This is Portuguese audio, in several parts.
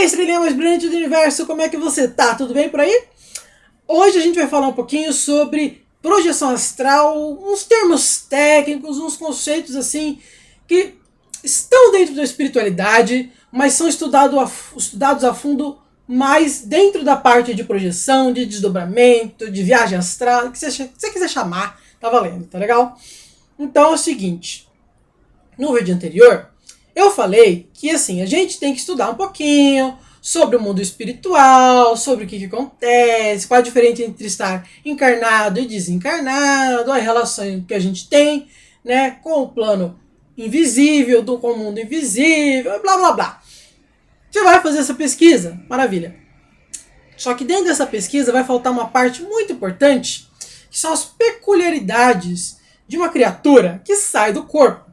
aí, estrelinha mais brilhante do universo, como é que você tá? Tudo bem por aí? Hoje a gente vai falar um pouquinho sobre projeção astral, uns termos técnicos, uns conceitos assim que estão dentro da espiritualidade, mas são estudados a fundo mais dentro da parte de projeção, de desdobramento, de viagem astral, o que você quiser chamar, tá valendo, tá legal? Então é o seguinte, no vídeo anterior eu falei que assim, a gente tem que estudar um pouquinho sobre o mundo espiritual, sobre o que acontece, qual a diferença entre estar encarnado e desencarnado, a relação que a gente tem, né, com o plano invisível, com o mundo invisível, blá blá blá. Você vai fazer essa pesquisa, maravilha. Só que dentro dessa pesquisa vai faltar uma parte muito importante, que são as peculiaridades de uma criatura que sai do corpo.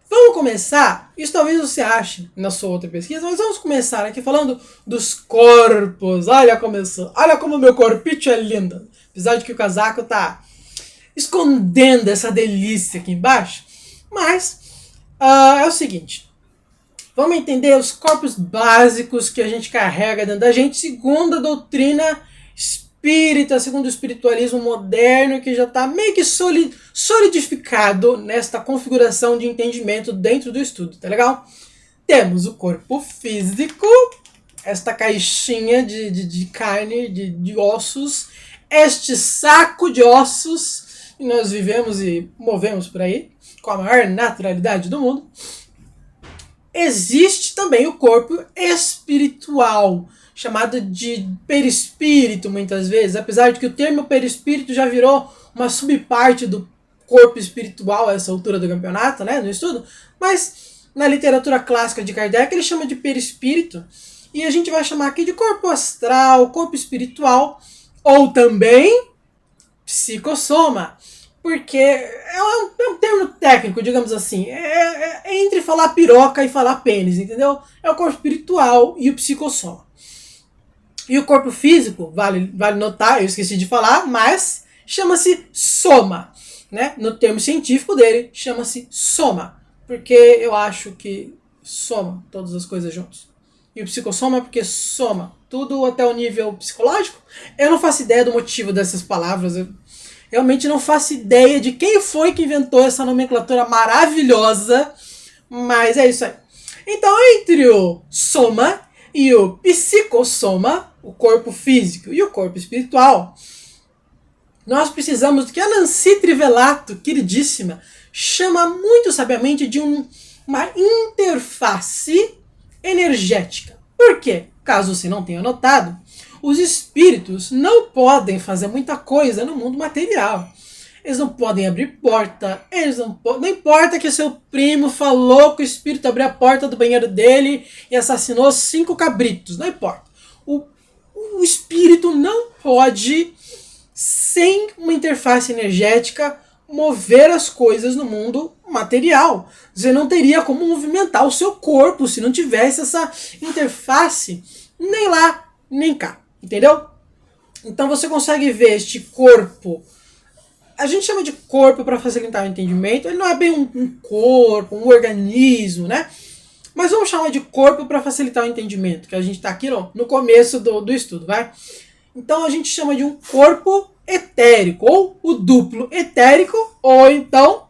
Vamos começar, isso talvez você ache na sua outra pesquisa, mas vamos começar aqui falando dos corpos. Olha como meu corpite é lindo. Apesar de que o casaco tá escondendo essa delícia aqui embaixo. Mas é o seguinte, vamos entender os corpos básicos que a gente carrega dentro da gente, segundo a doutrina espírita, segundo o espiritualismo moderno, que já está meio que solidificado nesta configuração de entendimento dentro do estudo, tá legal? Temos o corpo físico, esta caixinha de carne, de ossos, este saco de ossos que nós vivemos e movemos por aí, com a maior naturalidade do mundo. Existe também o corpo espiritual, chamado de perispírito muitas vezes, apesar de que o termo perispírito já virou uma subparte do corpo espiritual a essa altura do campeonato, né, no estudo, mas na literatura clássica de Kardec ele chama de perispírito, e a gente vai chamar aqui de corpo astral, corpo espiritual, ou também psicossoma, porque é um termo técnico, digamos assim, é entre falar piroca e falar pênis, entendeu? É o corpo espiritual e o psicossoma. E o corpo físico, vale notar, eu esqueci de falar, mas chama-se soma, né? No termo científico dele, chama-se soma, porque eu acho que soma todas as coisas juntos. E o psicossoma é porque soma tudo até o nível psicológico. Eu não faço ideia do motivo dessas palavras, eu realmente não faço ideia de quem foi que inventou essa nomenclatura maravilhosa, mas é isso aí. Então, entre o soma e o psicossoma, o corpo físico e o corpo espiritual, nós precisamos do que a Nancy Trivelato, queridíssima, chama muito sabiamente de uma interface energética. Por quê? Caso você não tenha notado, os espíritos não podem fazer muita coisa no mundo material. Eles não podem abrir porta, não importa que seu primo falou que o espírito abriu a porta do banheiro dele e assassinou 5 cabritos, não importa. O espírito não pode, sem uma interface energética, mover as coisas no mundo material. Você não teria como movimentar o seu corpo se não tivesse essa interface nem lá, nem cá. Entendeu? Então você consegue ver este corpo. A gente chama de corpo para facilitar o entendimento. Ele não é bem um corpo, um organismo, né? Mas vamos chamar de corpo para facilitar o entendimento, que a gente está aqui no começo do estudo, vai? Então a gente chama de um corpo etérico, ou o duplo etérico, ou então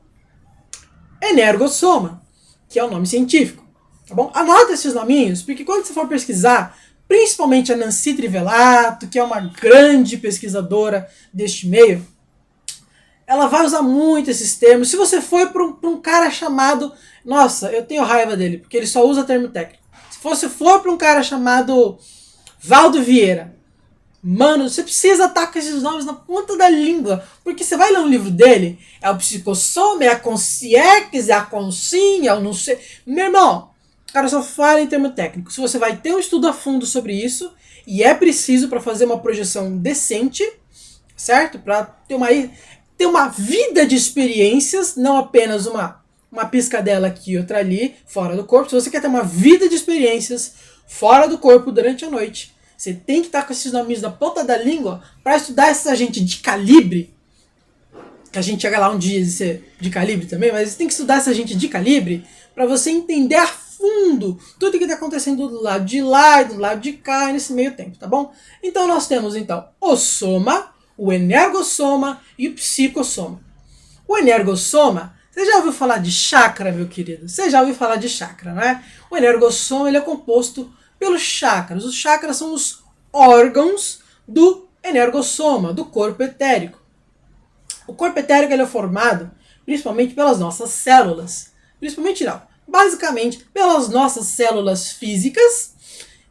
energossoma, que é o nome científico. Tá bom? Anota esses nominhos, porque quando você for pesquisar, principalmente a Nancy Trivelato, que é uma grande pesquisadora deste meio, ela vai usar muito esses termos. Se você for para um cara chamado... Nossa, eu tenho raiva dele, porque ele só usa termo técnico. Se você for para um cara chamado Valdo Vieira, mano, você precisa estar com esses nomes na ponta da língua, porque você vai ler um livro dele, é o psicossoma, é a consciência, é a consinha, eu não sei... Meu irmão, o cara só fala em termo técnico. Se você vai ter um estudo a fundo sobre isso, e é preciso para fazer uma projeção decente, certo? Para ter uma vida de experiências, não apenas uma piscadela aqui e outra ali, fora do corpo. Se você quer ter uma vida de experiências fora do corpo durante a noite, você tem que estar com esses nomes na ponta da língua para estudar essa gente de calibre, que a gente chega lá um dia de ser de calibre também, mas você tem que estudar essa gente de calibre para você entender a fundo tudo que está acontecendo do lado de lá e do lado de cá nesse meio tempo, tá bom? Então nós temos então o soma, o energossoma e o psicossoma. O energossoma, você já ouviu falar de chakra, meu querido? Você já ouviu falar de chakra, né? O energossoma ele é composto pelos chakras. Os chakras são os órgãos do energossoma, do corpo etérico. O corpo etérico ele é formado principalmente pelas nossas células. Principalmente não. Basicamente pelas nossas células físicas,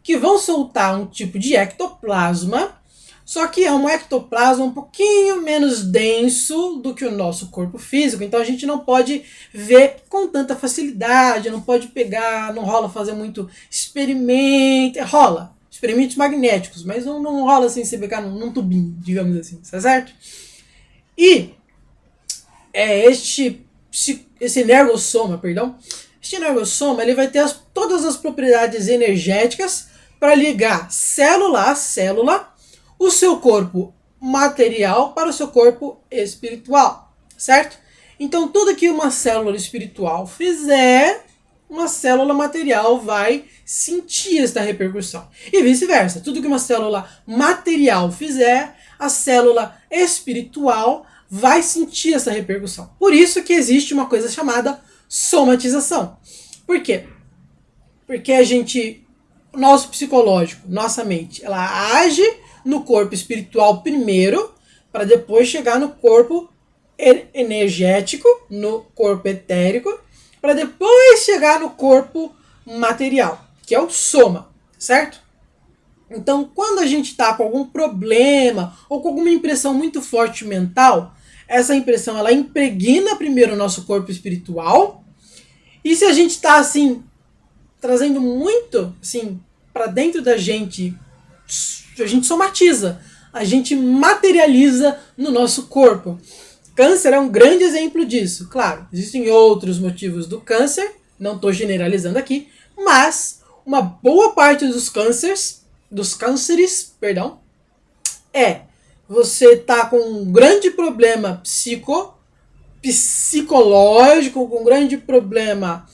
que vão soltar um tipo de ectoplasma, só que é um ectoplasma um pouquinho menos denso do que o nosso corpo físico, então a gente não pode ver com tanta facilidade, não pode pegar, não rola fazer muito experimento, rola experimentos magnéticos, mas não rola assim você pegar num tubinho, digamos assim, tá certo? E esse energossoma, este energossoma ele vai ter todas as propriedades energéticas para ligar célula a célula o seu corpo material para o seu corpo espiritual, certo? Então tudo que uma célula espiritual fizer, uma célula material vai sentir esta repercussão. E vice-versa, tudo que uma célula material fizer, a célula espiritual vai sentir essa repercussão. Por isso que existe uma coisa chamada somatização. Por quê? Porque nosso psicológico, nossa mente, ela age no corpo espiritual primeiro, para depois chegar no corpo energético, no corpo etérico, para depois chegar no corpo material, que é o soma, certo? Então, quando a gente está com algum problema ou com alguma impressão muito forte mental, essa impressão ela impregna primeiro o nosso corpo espiritual. E se a gente está assim trazendo muito assim para dentro da gente, a gente somatiza, a gente materializa no nosso corpo. Câncer é um grande exemplo disso. Claro, existem outros motivos do câncer, não estou generalizando aqui, mas uma boa parte dos cânceres, você tá com um grande problema psicológico, com um grande problema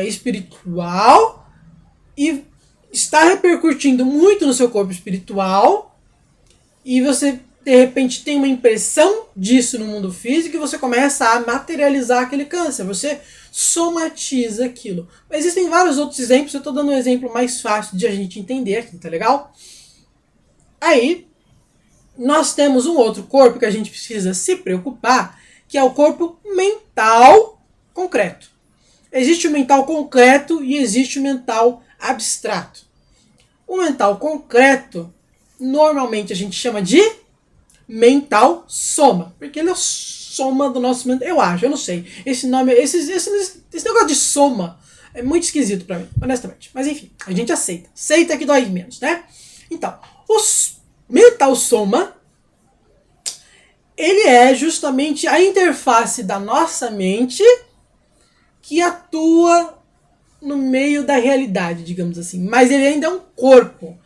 espiritual e está repercutindo muito no seu corpo espiritual e você de repente tem uma impressão disso no mundo físico e você começa a materializar aquele câncer, você somatiza aquilo. Mas existem vários outros exemplos, eu estou dando um exemplo mais fácil de a gente entender aqui, tá legal? Aí, nós temos um outro corpo que a gente precisa se preocupar, que é o corpo mental concreto. Existe o mental concreto e existe o mental abstrato. O mental concreto, normalmente a gente chama de mental soma, porque ele é a soma do nosso mental. Eu não sei. Esse negócio de soma é muito esquisito pra mim, honestamente. Mas enfim, a gente aceita. Aceita que dói menos, né? Então, o mental soma, ele é justamente a interface da nossa mente que atua no meio da realidade, digamos assim. Mas ele ainda é um corpo.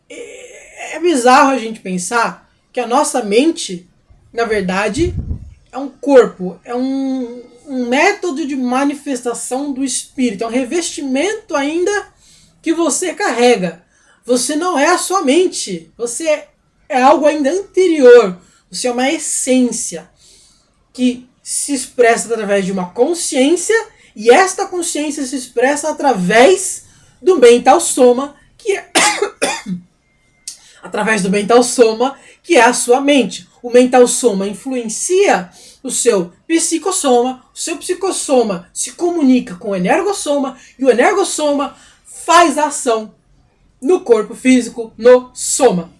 É bizarro a gente pensar que a nossa mente, na verdade, é um corpo, é um método de manifestação do espírito, é um revestimento ainda que você carrega. Você não é a sua mente, você é algo ainda anterior, você é uma essência que se expressa através de uma consciência e esta consciência se expressa através do mental soma, que é através do mental soma, que é a sua mente. O mental soma influencia o seu psicossoma se comunica com o energossoma e o energossoma faz a ação no corpo físico, no soma.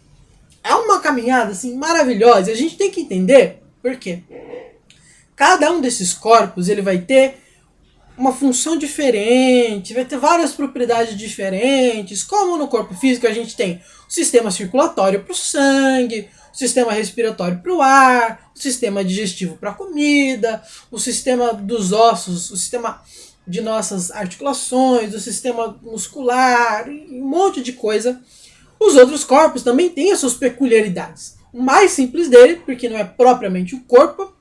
É uma caminhada assim maravilhosa e a gente tem que entender por quê. Cada um desses corpos ele vai ter uma função diferente, vai ter várias propriedades diferentes, como no corpo físico a gente tem o sistema circulatório para o sangue, o sistema respiratório para o ar, o sistema digestivo para a comida, o sistema dos ossos, o sistema de nossas articulações, o sistema muscular, um monte de coisa. Os outros corpos também têm as suas peculiaridades. O mais simples dele, porque não é propriamente um corpo,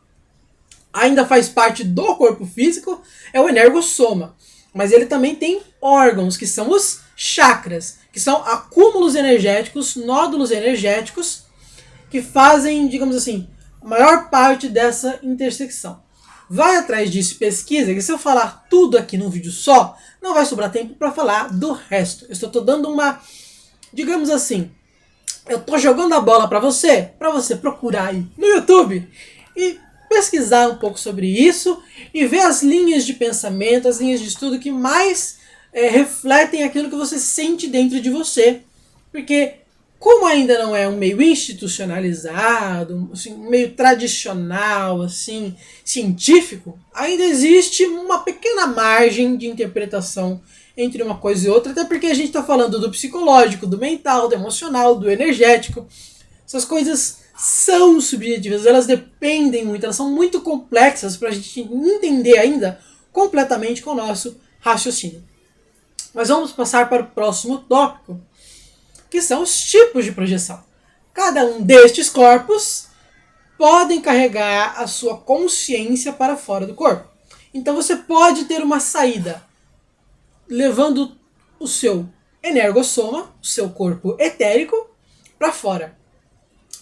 ainda faz parte do corpo físico, é o energossoma. Mas ele também tem órgãos, que são os chakras, que são acúmulos energéticos, nódulos energéticos, que fazem, digamos assim, a maior parte dessa intersecção. Vai atrás disso, pesquisa, que se eu falar tudo aqui num vídeo só, não vai sobrar tempo para falar do resto. Eu estou dando uma, digamos assim, eu estou jogando a bola para você procurar aí no YouTube e pesquisar um pouco sobre isso e ver as linhas de pensamento, as linhas de estudo que mais refletem aquilo que você sente dentro de você. Porque como ainda não é um meio institucionalizado, assim, um meio tradicional, assim, científico, ainda existe uma pequena margem de interpretação entre uma coisa e outra, até porque a gente está falando do psicológico, do mental, do emocional, do energético. Essas coisas são subjetivas, elas dependem muito, elas são muito complexas para a gente entender ainda completamente com o nosso raciocínio. Mas vamos passar para o próximo tópico, que são os tipos de projeção. Cada um destes corpos podem carregar a sua consciência para fora do corpo. Então você pode ter uma saída levando o seu energossoma, o seu corpo etérico, para fora.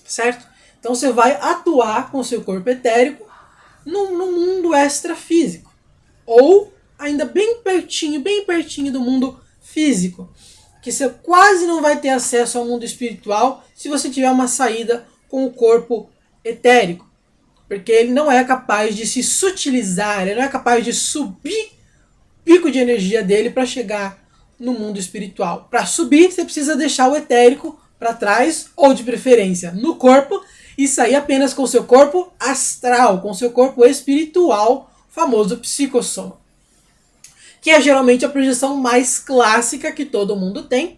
Certo? Então você vai atuar com o seu corpo etérico no mundo extrafísico. Ou ainda bem pertinho do mundo físico. Que você quase não vai ter acesso ao mundo espiritual se você tiver uma saída com o corpo etérico. Porque ele não é capaz de se sutilizar, ele não é capaz de subir o pico de energia dele para chegar no mundo espiritual. Para subir, você precisa deixar o etérico para trás, ou de preferência no corpo, e sair apenas com o seu corpo astral, com o seu corpo espiritual, famoso psicossoma. Que é geralmente a projeção mais clássica que todo mundo tem,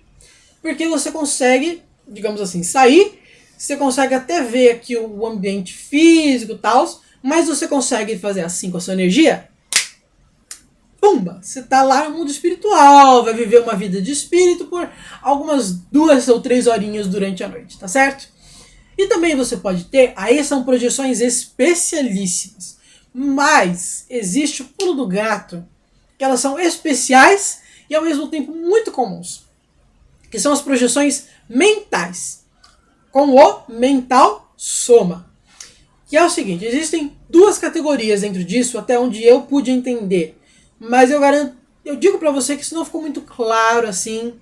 porque você consegue, digamos assim, sair, você consegue até ver aqui o ambiente físico e tal, mas você consegue fazer assim com a sua energia, pumba, você está lá no mundo espiritual, vai viver uma vida de espírito por algumas 2 ou 3 horinhas durante a noite, tá certo? E também você pode ter, aí são projeções especialíssimas, mas existe o pulo do gato, que elas são especiais e ao mesmo tempo muito comuns, que são as projeções mentais, com o mental soma. Que é o seguinte, existem 2 categorias dentro disso, até onde eu pude entender, mas eu digo para você que isso não ficou muito claro assim.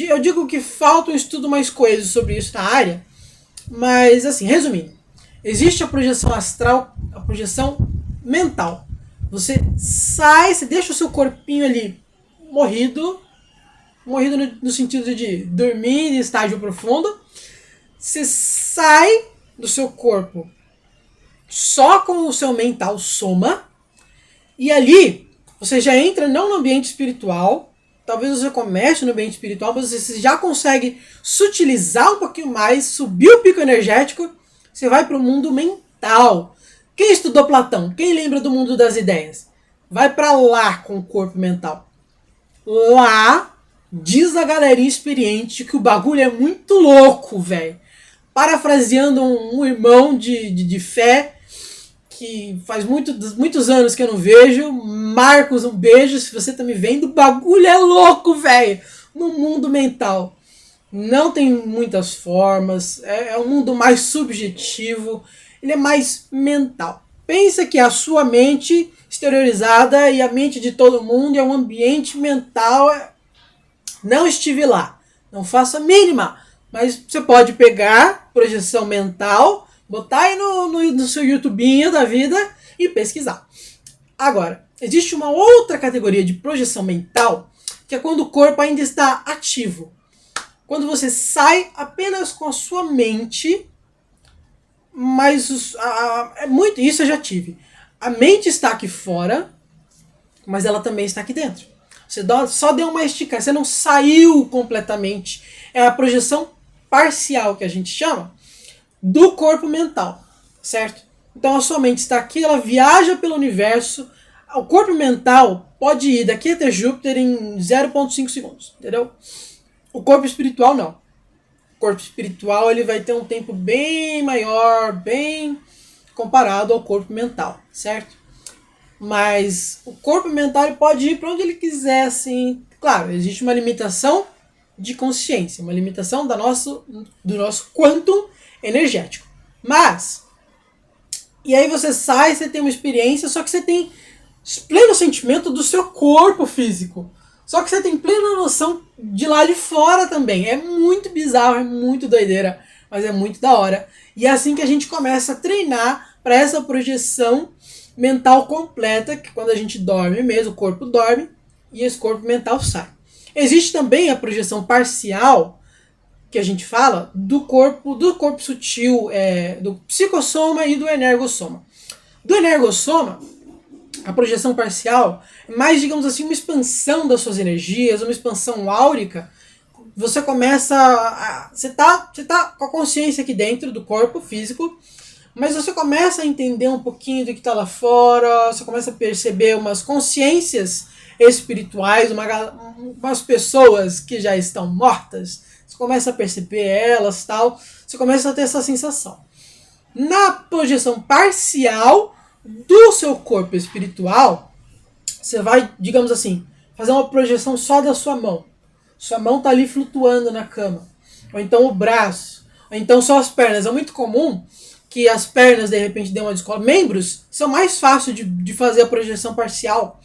Eu digo que falta um estudo mais coeso sobre isso na área, mas assim, resumindo, existe a projeção astral, a projeção mental. Você sai, você deixa o seu corpinho ali morrido no sentido de dormir em estágio profundo. Você sai do seu corpo só com o seu mental soma, e ali você já entra não no ambiente espiritual, talvez você comece no ambiente espiritual, mas você já consegue sutilizar um pouquinho mais, subir o pico energético, você vai para o mundo mental. Quem estudou Platão? Quem lembra do mundo das ideias? Vai para lá com o corpo mental. Lá, diz a galerinha experiente que o bagulho é muito louco, velho. Parafraseando um irmão de fé, que faz muitos anos que eu não vejo. Marcos, um beijo, se você tá me vendo. O bagulho é louco, velho. No mundo mental. Não tem muitas formas. É um mundo mais subjetivo. Ele é mais mental. Pensa que a sua mente exteriorizada e a mente de todo mundo é um ambiente mental. Não estive lá. Não faço a mínima. Mas você pode pegar projeção mental, botar aí no seu YouTubinho da vida e pesquisar. Agora, existe uma outra categoria de projeção mental, que é quando o corpo ainda está ativo. Quando você sai apenas com a sua mente, mas isso eu já tive. A mente está aqui fora, mas ela também está aqui dentro. Você só deu uma esticada, você não saiu completamente. É a projeção parcial que a gente chama do corpo mental, certo? Então a sua mente está aqui, ela viaja pelo universo. O corpo mental pode ir daqui até Júpiter em 0,5 segundos, entendeu? O corpo espiritual não. O corpo espiritual ele vai ter um tempo bem maior, bem comparado ao corpo mental, certo? Mas o corpo mental ele pode ir para onde ele quiser, assim. Claro, existe uma limitação de consciência, uma limitação do nosso quantum energético. Mas, e aí você sai, você tem uma experiência, só que você tem pleno sentimento do seu corpo físico. Só que você tem plena noção de lá de fora também. É muito bizarro, é muito doideira, mas é muito da hora. E é assim que a gente começa a treinar para essa projeção mental completa, que quando a gente dorme mesmo, o corpo dorme e esse corpo mental sai. Existe também a projeção parcial, que a gente fala, do corpo sutil, do psicossoma e do energossoma. Do energossoma, a projeção parcial é mais, digamos assim, uma expansão das suas energias, uma expansão áurica. Você começa a... Você tá com a consciência aqui dentro do corpo físico, mas você começa a entender um pouquinho do que está lá fora, você começa a perceber umas consciências espirituais, umas pessoas que já estão mortas, você começa a perceber elas, tal, você começa a ter essa sensação. Na projeção parcial do seu corpo espiritual, você vai, digamos assim, fazer uma projeção só da sua mão. Sua mão está ali flutuando na cama. Ou então o braço. Ou então só as pernas. É muito comum que as pernas, de repente, dêem uma descola. Membros são mais fáceis de fazer a projeção parcial,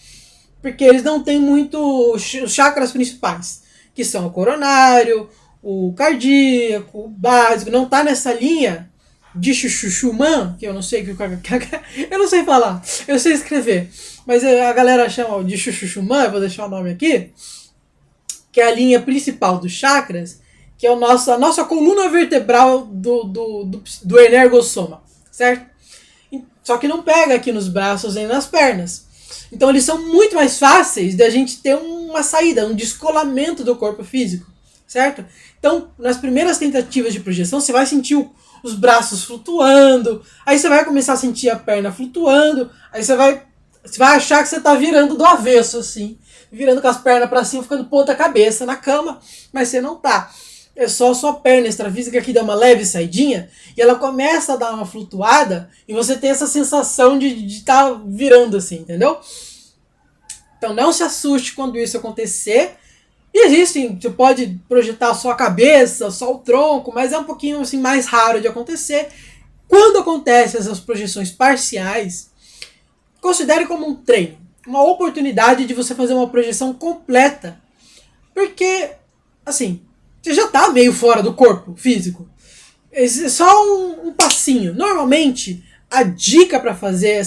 porque eles não têm muito os chakras principais, que são o coronário, o cardíaco, o básico. Não está nessa linha de Chuchuchuman, que eu não sei eu não sei falar, eu sei escrever, mas a galera chama de Chuchuchuman, eu vou deixar o nome aqui, que é a linha principal dos chakras, que é a nossa coluna vertebral do energossoma, certo? Só que não pega aqui nos braços nem nas pernas. Então eles são muito mais fáceis de a gente ter uma saída, um descolamento do corpo físico, certo? Então, nas primeiras tentativas de projeção, você vai sentir os braços flutuando, aí você vai começar a sentir a perna flutuando, aí você vai achar que você está virando do avesso, assim, virando com as pernas para cima, ficando ponta cabeça na cama, mas você não tá. É só a sua perna extrafísica que dá uma leve saidinha e ela começa a dar uma flutuada e você tem essa sensação de estar virando assim, entendeu? Então não se assuste quando isso acontecer. E existem, você pode projetar só a cabeça, só o tronco, mas é um pouquinho assim, mais raro de acontecer. Quando acontecem essas projeções parciais, considere como um treino, uma oportunidade de você fazer uma projeção completa. Porque, assim, você já está meio fora do corpo físico. É só um passinho. Normalmente, a dica para fazer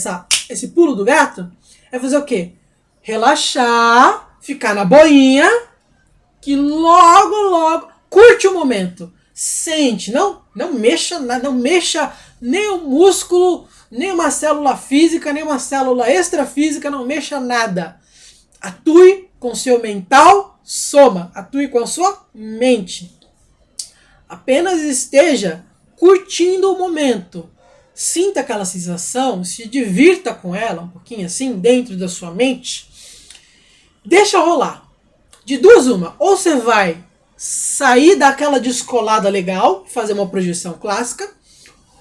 esse pulo do gato é fazer o quê? Relaxar, ficar na boinha, que logo, curte o momento. Sente, não mexa nada, não mexa nem o músculo, nem uma célula física, nem uma célula extrafísica, não mexa nada. Atue com seu mental soma, atue com a sua mente. Apenas esteja curtindo o momento. Sinta aquela sensação, se divirta com ela um pouquinho assim, dentro da sua mente. Deixa rolar. De duas uma, ou você vai sair daquela descolada legal, fazer uma projeção clássica,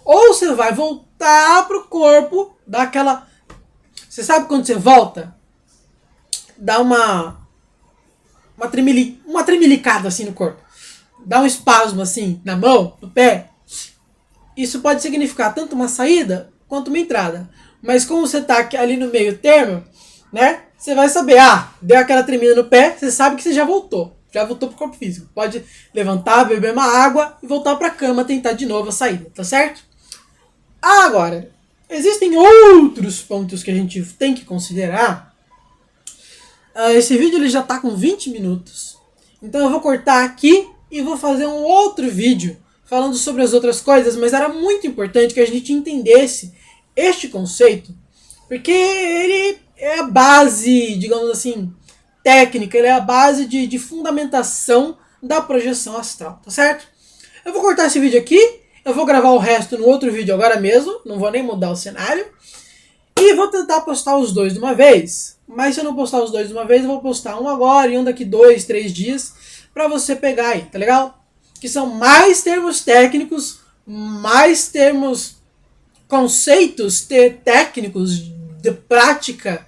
ou você vai voltar pro corpo, dar aquela... Você sabe quando você volta? Dá uma tremelicada assim no corpo. Dá um espasmo assim na mão, no pé. Isso pode significar tanto uma saída quanto uma entrada. Mas como você tá ali no meio termo, né? Você vai saber, deu aquela tremida no pé, você sabe que você já voltou pro corpo físico. Pode levantar, beber uma água e voltar pra cama, tentar de novo a saída, tá certo? Agora, existem outros pontos que a gente tem que considerar. Esse vídeo ele já tá com 20 minutos. Então eu vou cortar aqui e vou fazer um outro vídeo falando sobre as outras coisas, mas era muito importante que a gente entendesse este conceito, porque ele é a base, digamos assim, técnica, ele é a base de fundamentação da projeção astral, tá certo? Eu vou cortar esse vídeo aqui, eu vou gravar o resto no outro vídeo agora mesmo, não vou nem mudar o cenário, e vou tentar postar os dois de uma vez, mas se eu não postar os dois de uma vez, eu vou postar um agora e um daqui 2, 3 dias, pra você pegar aí, tá legal? Que são mais termos técnicos, mais termos, conceitos técnicos de prática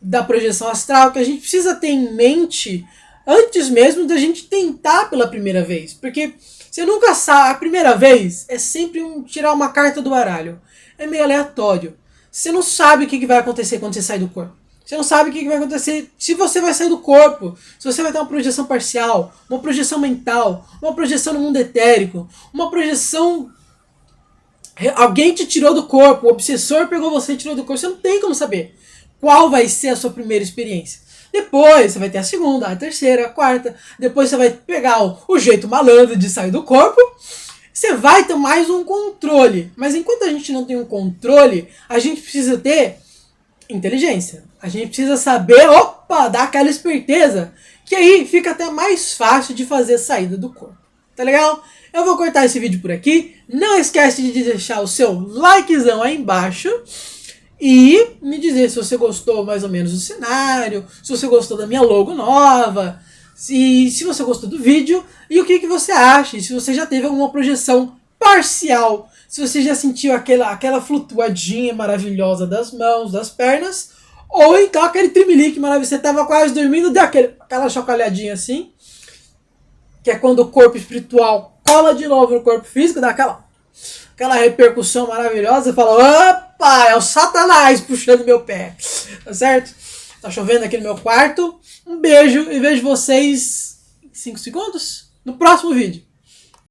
da projeção astral que a gente precisa ter em mente antes mesmo da gente tentar pela primeira vez. Porque você nunca sabe, a primeira vez é sempre tirar uma carta do baralho. É meio aleatório. Você não sabe o que vai acontecer quando você sai do corpo. Você não sabe o que vai acontecer se você vai sair do corpo, se você vai ter uma projeção parcial, uma projeção mental, uma projeção no mundo etérico, uma projeção... Alguém te tirou do corpo, o obsessor pegou você e tirou do corpo, você não tem como saber qual vai ser a sua primeira experiência. Depois você vai ter a segunda, a terceira, a quarta, depois você vai pegar o jeito malandro de sair do corpo, você vai ter mais um controle. Mas enquanto a gente não tem um controle, a gente precisa ter inteligência. A gente precisa saber, dar aquela esperteza, que aí fica até mais fácil de fazer a saída do corpo. Tá legal? Eu vou cortar esse vídeo por aqui. Não esquece de deixar o seu likezão aí embaixo. E me dizer se você gostou mais ou menos do cenário, se você gostou da minha logo nova, se você gostou do vídeo e o que você acha, se você já teve alguma projeção parcial, se você já sentiu aquela flutuadinha maravilhosa das mãos, das pernas, ou então aquele tremelique maravilhoso, você estava quase dormindo, deu aquela chocalhadinha assim, que é quando o corpo espiritual cola de novo no corpo físico, dá aquela repercussão maravilhosa, você fala, opa, é o Satanás puxando meu pé, tá certo? Tá chovendo aqui no meu quarto, um beijo e vejo vocês em 5 segundos no próximo vídeo.